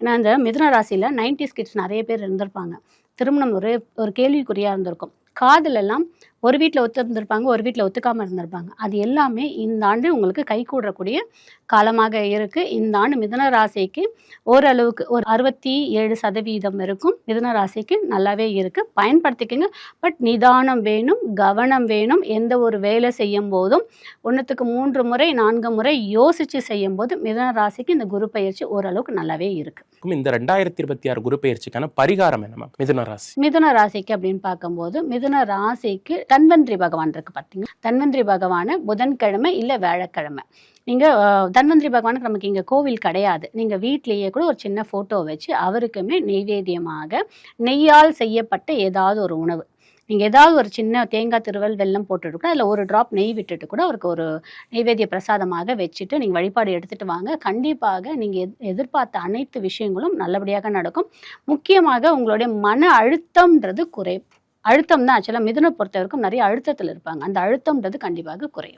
ஏன்னா இந்த மிதுன ராசியில் 90s கிட்ஸ் நிறைய பேர் இருந்திருப்பாங்க. திருமணம் ஒரு ஒரு கேள்விக்குறியாக இருந்திருக்கும். காதல் எல்லாம் ஒரு வீட்டில் ஒத்து இருந்திருப்பாங்க, ஒரு வீட்டில் ஒத்துக்காமல் இருந்திருப்பாங்க. அது எல்லாமே இந்த ஆண்டு உங்களுக்கு கைகூடக்கூடிய காலமாக இருக்குது. இந்த ஆண்டு மிதுன ராசிக்கு ஓரளவுக்கு ஒரு 67% இருக்கும். மிதுன ராசிக்கு நல்லாவே இருக்குது, பயன்படுத்திக்கங்க. பட் நிதானம் வேணும், கவனம் வேணும். எந்த ஒரு வேலை செய்யும் போதும் 1க்கு 3 முறை 4 முறை யோசித்து செய்யும் போது மிதுன ராசிக்கு இந்த குரு பயிற்சி ஓரளவுக்கு நல்லாவே இருக்குது. இந்த 2026 குரு பயிற்சிக்கான பரிகாரம் என்ன மிதுன ராசி? மிதுன ராசிக்கு அப்படின்னு பார்க்கும்போது மிதுன ராசிக்கு தன்வந்திரி பகவான் இருக்கு பார்த்தீங்கன்னா, தன்வந்திரி பகவானை புதன்கிழமை இல்லை வியாழக்கிழமை நீங்கள் தன்வந்திரி பகவானுக்கு நமக்கு இங்கே கோவில் கிடையாது, நீங்கள் வீட்லேயே கூட ஒரு சின்ன ஃபோட்டோ வச்சு அவருக்குமே நெய்வேத்தியமாக நெய்யால் செய்யப்பட்ட ஏதாவது ஒரு உணவு, நீங்கள் ஏதாவது ஒரு சின்ன தேங்காய் திருவல் வெல்லம் போட்டுட்டு கூட அதில் ஒரு ட்ராப் நெய் விட்டுட்டு கூட அவருக்கு ஒரு நெய்வேத்திய பிரசாதமாக வச்சுட்டு நீங்கள் வழிபாடு எடுத்துகிட்டு வாங்க. கண்டிப்பாக நீங்கள் எதிர்பார்த்த அனைத்து விஷயங்களும் நல்லபடியாக நடக்கும். முக்கியமாக உங்களுடைய மன அழுத்தம்ன்றது குறையும். அழுத்தம் தான் ஆக்சுவலாக மிதுனை பொறுத்த வரைக்கும் நிறைய அழுத்தத்தில் இருப்பாங்க. அந்த அழுத்தம்ன்றது கண்டிப்பாக குறையும்.